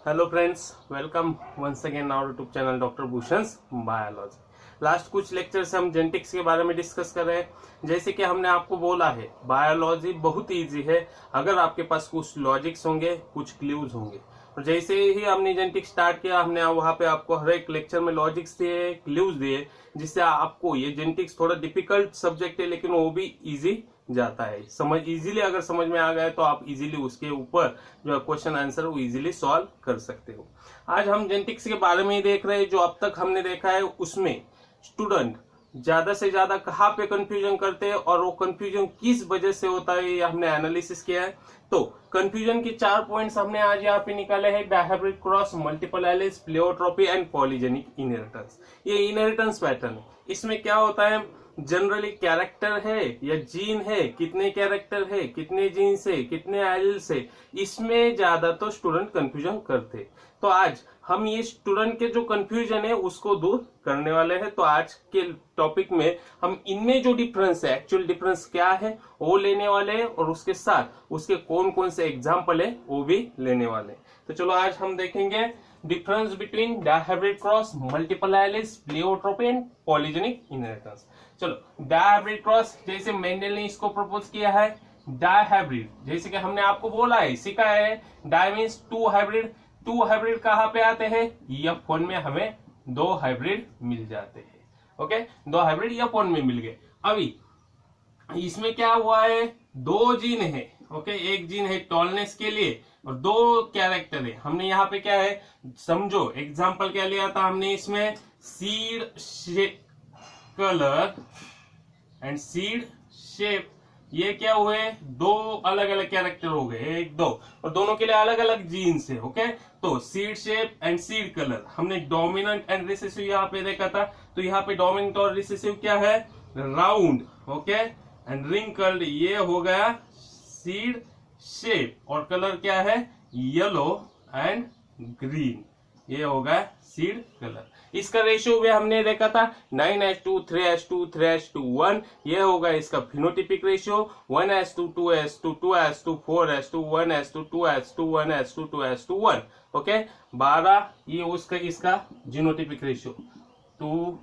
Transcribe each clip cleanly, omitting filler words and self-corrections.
Hello friends, welcome once again our YouTube channel doctor Bhushan's biology. Last कुछ lecture से हम genetics के बारे में डिस्कस कर रहे हैं। जैसे कि हमने आपको बोला है, बायोलॉजी बहुत इजी है अगर आपके पास कुछ लॉजिक्स होंगे, कुछ क्लूज होंगे। और जैसे ही हमने जेनेटिक्स स्टार्ट किया, हमने वहां पे आपको हर एक लेक्चर में लॉजिक्स दिए, क्लूज दिए, जिससे आपको ये जेनेटिक्स थोड़ा डिफिकल्ट सब्जेक्ट है लेकिन वो भी इजी जाता है। समझ इजीली अगर समझ में आ गया तो आप इजीली उसके ऊपर जो क्वेश्चन आंसर वो इजीली सॉल्व कर सकते हो। आज हम जेनेटिक्स के बारे में ही देख रहे हैं। जो अब तक हमने देखा है उसमें स्टूडेंट ज्यादा से ज्यादा कहाँ पे कंफ्यूजन करते हैं और वो कंफ्यूजन किस वजह से होता है, ये हमने एनालिसिस किया है। तो कंफ्यूजन के 4 पॉइंट्स हमने आज यहाँ पे निकाले हैं। Dihybrid cross, multiple alleles, pleiotropy and polygenic inheritance. ये इनहेरिटेंस पैटर्न है। इसमें क्या होता है, जनरली कैरेक्टर है या जीन है, कितने कैरेक्टर है, कितने जीन से, कितने एलिल से, इसमें ज्यादा तो स्टूडेंट कंफ्यूजन करते। तो आज हम ये स्टूडेंट के जो कंफ्यूजन है उसको दूर करने वाले हैं। तो आज के टॉपिक में हम इनमें जो डिफरेंस है, एक्चुअल डिफरेंस क्या है वो लेने वाले हैं, और उसके साथ उसके कौन कौन से एग्जाम्पल है वो भी लेने वाले हैं। तो चलो आज हम देखेंगे difference between dihybrid cross, multiple alleles, pleiotropy and polygenic inheritance. चलो डायहाइब्रिड क्रॉस, जैसे मेंडल ने इसको प्रपोज किया है। डायहाइब्रिड जैसे कि हमने आपको बोला है, सिखाया है, di means two hybrid. Two hybrid कहाँ पे आते हैं, F1 में हमें 2 हाइब्रिड मिल जाते हैं। ओके, 2 हाइब्रिड F1 में मिल गए। अभी इसमें क्या हुआ है, 2 जीन है। ओके, एक जीन है टॉलनेस के लिए और 2 कैरेक्टर है। हमने यहाँ पे क्या है, समझो एग्जांपल क्या लिया था हमने, इसमें seed colour and seed shape, ये क्या हुए, 2 अलग अलग कैरेक्टर हो गए, 1 2, और दोनों के लिए अलग अलग जीन्स है। ओके, तो seed shape and seed colour हमने डोमिनेंट एंड रिसेसिव यहाँ पे देखा था। तो यहाँ पे डोमिनेंट और रिसेसिव क्या है, राउंड, ओके, एंड रिंकल्ड, ये हो गया सीड शेप, और कलर क्या है, येलो एंड ग्रीन, ये होगा सीड कलर। इसका रेशियो भी हमने देखा था 9:2, 3:2, 3:1, ये होगा इसका फिनोटिपिक रेशियो। 1:2, 2:2, 2:2, 4:2, 1:2, 2:2, 1:2, 2:1। ओके, 12 ये उसका इसका जीनोटिपिक रेशियो 2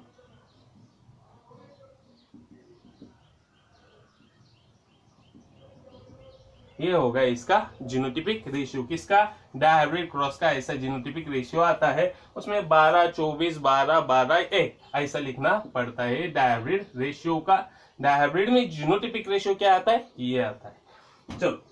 ये होगा इसका जीनोटिपिक रेशियो। किसका, डायहाइब्रिड क्रॉस का ऐसा जीनोटिपिक रेशियो आता है। उसमें 12, 24, 12, 12, 1 ऐसा लिखना पड़ता है डायहाइब्रिड रेशियो का। डायहाइब्रिड में जीनोटिपिक रेशियो क्या आता है, ये आता है। चलो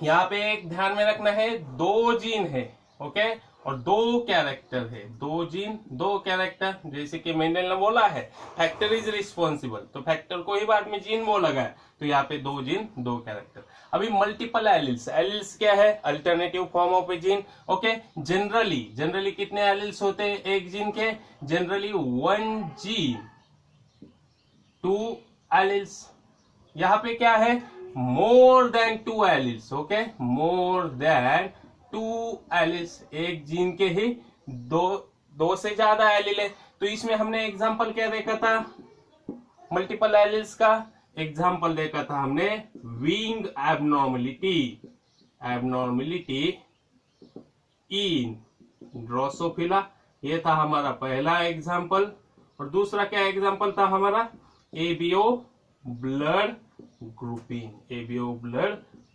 यहाँ पे एक ध्यान में रखना है, 2 जीन है, ओके, और 2 कैरेक्टर है। 2 जीन 2 कैरेक्टर, जैसे कि मेंडल ने बोला है फैक्टर इज रिस्पॉन्सिबल, तो फैक्टर को ही बाद में जीन बोला गया, तो यहाँ पे 2 जीन 2 कैरेक्टर। अभी मल्टीपल एलिल्स, एलिल्स क्या है, alternative form of A gene. Okay, generally कितने एलिल्स होते हैं एक जीन के, जनरली 1 जीन 2 एलिल्स। यहाँ पे क्या है, more than 2 alleles. Okay, more than 2 alleles, एक जीन के ही 2 से ज्यादा एलिल है। तो इसमें हमने एग्जांपल क्या देखा था, मल्टीपल एलिल्स का एग्जांपल देखा था हमने, विंग एबनॉर्मेलिटी इन ड्रोसोफिला, ये था हमारा पहला एग्जांपल। और दूसरा क्या एग्जांपल था हमारा, एबीओ ब्लड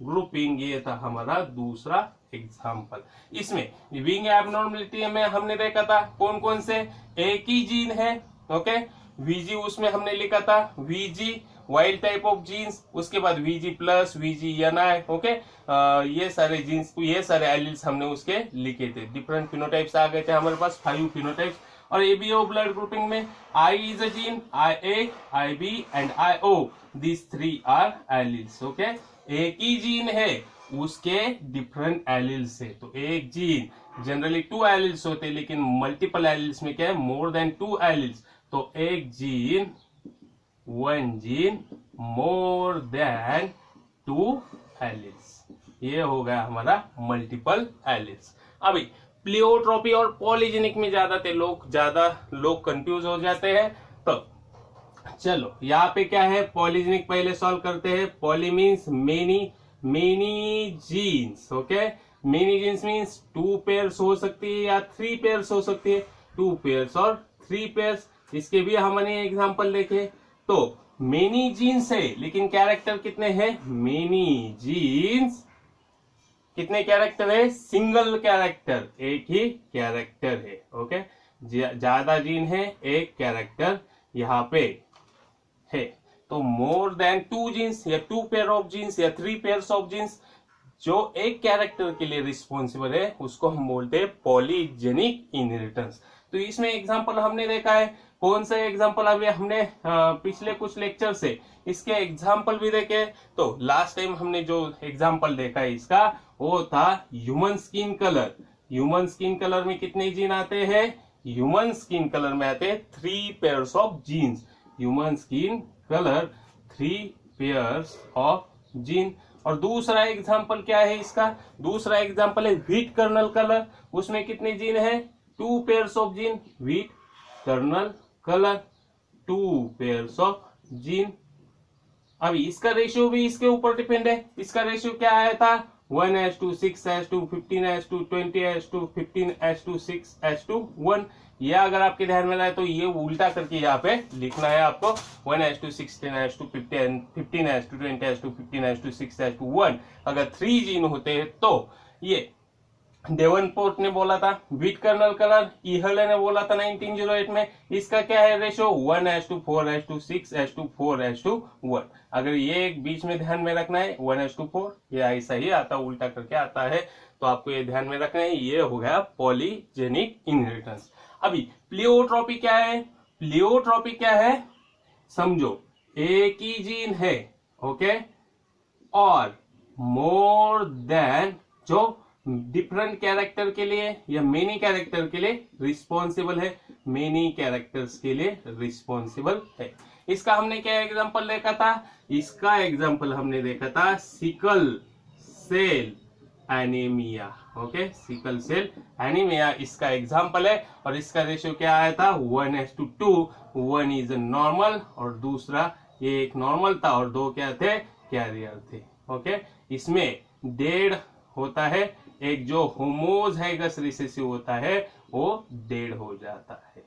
ग्रुपिंग, ये था हमारा दूसरा एग्जाम्पल। इसमें विंग एबनॉर्मलिटी में हमने देखा था कौन कौन से, एक ही जीन है। ओके, वीजी उसमें हमने लिखा था, VG wild type of genes, उसके बाद VG plus, VG NI. Okay, ये सारे जीन्स, ये सारे एलिल्स हमने उसके लिखे थे। डिफरेंट फिनोटाइप्स आ गए थे हमारे पास, 5 फिनोटाइप्स। और एबीओ ब्लड ग्रुपिंग में I is a gene, I A, I B and I O, these 3 are alleles. Okay, एक ही जीन है, उसके डिफरेंट एलिल्स है। तो एक जीन जनरली 2 एलिल्स होते हैं, लेकिन मल्टीपल एलिल्स में क्या है, मोर देन 2 एलिल्स। तो एक gene 1 gene more than 2 alleles, ये हो गया हमारा मल्टीपल एलिल्स। अभी प्लियोट्रोपी और पॉलीजेनिक में ज्यादा लोग कंफ्यूज हो जाते हैं। तो चलो यहाँ पे क्या है, पॉलीजेनिक पहले सॉल्व करते हैं। Poly means many genes, okay, many genes means 2 pairs हो सकती है या 3 पेयर्स हो सकती है, 2 पेयर्स और 3 पेयर्स। इसके भी हमने एग्जांपल देखे। तो मेनी जीन्स है लेकिन कैरेक्टर कितने हैं, मेनी जीन्स कितने कैरेक्टर है, सिंगल कैरेक्टर, एक ही कैरेक्टर है। ओके, ज्यादा जीन है, एक कैरेक्टर यहाँ पे है। तो मोर देन 2 जीन्स या 2 पेयर ऑफ जीन्स या 3 पेयर्स ऑफ जीन्स जो एक कैरेक्टर के लिए रिस्पॉन्सिबल है उसको हम बोलते हैं पॉलीजेनिक इनहेरिटेंस। तो इसमें एग्जांपल हमने देखा है, कौन सा एग्जांपल अभी हमने पिछले कुछ लेक्चर से इसके एग्जांपल भी देखे। तो लास्ट टाइम हमने जो एग्जांपल देखा है इसका वो था human skin colour. Human skin colour में कितने जीन आते हैं, ह्यूमन स्किन कलर में आते हैं 3 pairs of genes. Human skin colour 3 pairs of gene. और दूसरा एग्जांपल क्या है इसका, दूसरा एग्जांपल है व्हीट कर्नल कलर। उसमें कितने जीन है, 2 pairs of gene, wheat kernel colour 2 pairs of gene. अभी इसका रेशियो भी इसके ऊपर डिपेंड है। इसका रेशियो क्या आया था, 1:6:15:20:15:6:1। ये अगर आपके ध्यान में रहे तो ये उल्टा करके यहाँ पे लिखना है आपको, 1:16:10:15 15:20:15:6:1। अगर 3 जीन होते हैं तो ये डेवनपोर्ट ने बोला था। व्हीट कर्नल कलर ईहले ने बोला था 1908 में। इसका क्या है रेशियो, 1:4:6:4:1। अगर ये एक बीच में ध्यान में रखना है 1:4, ये ऐसा ही आता, उल्टा करके आता है, तो आपको ये ध्यान में रखना है। ये हो गया पॉलीजेनिक इनहेरिटेंस। अभी प्लियोट्रॉपी क्या है, प्लियोट्रॉपी क्या है, समझो एक ही जीन है, ओके, और मोर देन जो डिफरेंट कैरेक्टर के लिए या मेनी कैरेक्टर के लिए रिस्पॉन्सिबल है, मेनी कैरेक्टर्स के लिए रिस्पॉन्सिबल है। इसका हमने क्या एग्जांपल देखा था, इसका एग्जांपल हमने देखा था sickle cell anaemia. Okay, sickle cell anaemia इसका एग्जांपल है। और इसका रेशियो क्या आया था, 1:2। 1 इज नॉर्मल और दूसरा ये एक नॉर्मल था और 2 क्या थे, कैरियर थे। ओके, इसमें डेड होता है, एक जो होमोजाइगस रिसेसिव होता है वो डेड हो जाता है।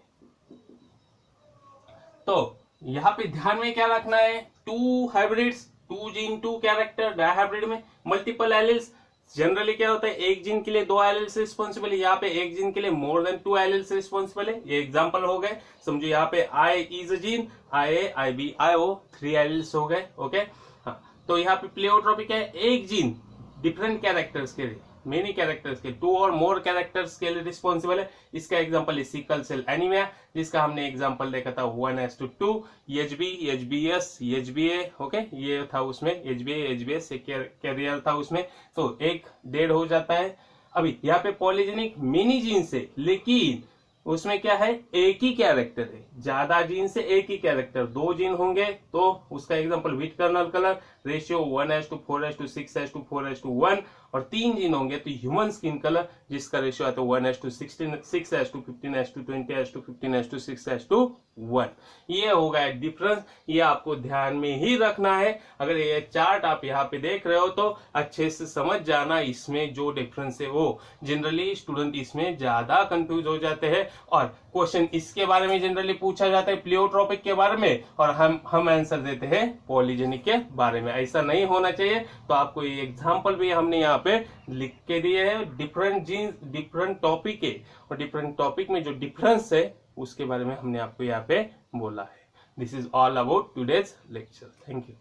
तो यहाँ पे ध्यान में क्या रखना है, 2 हाइब्रिड्स, 2 जीन 2 कैरेक्टर। डायहाइब्रिड में मल्टीपल एलिल्स। जनरली क्या होता है, एक जीन के लिए 2 एलिल्स रिस्पॉन्सिबल है, यहाँ पे एक जीन के लिए मोर देन 2 एलिल्स रिस्पॉन्सिबल है। ये एग्जांपल हो गए। समझो यहाँ पे I is a gene, IA IB IO 3 alleles हो गए। ओके, हाँ, तो यहाँ पे प्लियोट्रॉपी क्या है, एक जीन डिफरेंट कैरेक्टर्स के लिए, मेनी कैरेक्टर्स के 2 और मोर कैरेक्टर्स के लिए रिस्पॉन्सिबल है। इसका एग्जांपल है सिकल सेल एनीमिया, जिसका हमने एग्जांपल देखा था 1:2। HB HBS HBA, ओके, ये था उसमें HBA HBS कैरियर था उसमें, तो एक डेड हो जाता है। अभी यहाँ पे पॉलीजेनिक मेनी जीन से, लेकिन उसमें क्या है, एक ही कैरेक्टर है, ज्यादा जीन से एक ही कैरेक्टर। 2 जीन होंगे तो उसका example wheat kernel colour, ratio 1:4:6:4:1। और 3 जीन होंगे तो ह्यूमन स्किन कलर, जिसका रेशियो आता है 1:6:15:15:6:1। ये होगा डिफरेंस, ये आपको ध्यान में ही रखना है। अगर ये चार्ट आप यहाँ पे देख रहे हो तो अच्छे से समझ जाना, इसमें जो डिफरेंस है वो जनरली स्टूडेंट इसमें ज्यादा कंफ्यूज हो जाते हैं। और क्वेश्चन इसके बारे में जनरली पूछा जाता है, प्लियोट्रॉपिक के बारे में, और हम आंसर देते हैं पॉलीजेनिक के बारे में। ऐसा नहीं होना चाहिए। तो आपको ये एग्जांपल भी हमने यहाँ पे लिख के दिए हैं, डिफरेंट जीन्स डिफरेंट टॉपिक है, और डिफरेंट टॉपिक में जो डिफरेंस है उसके बारे में हमने आपको यहाँ पे बोला है। This is all about today's lecture. Thank you.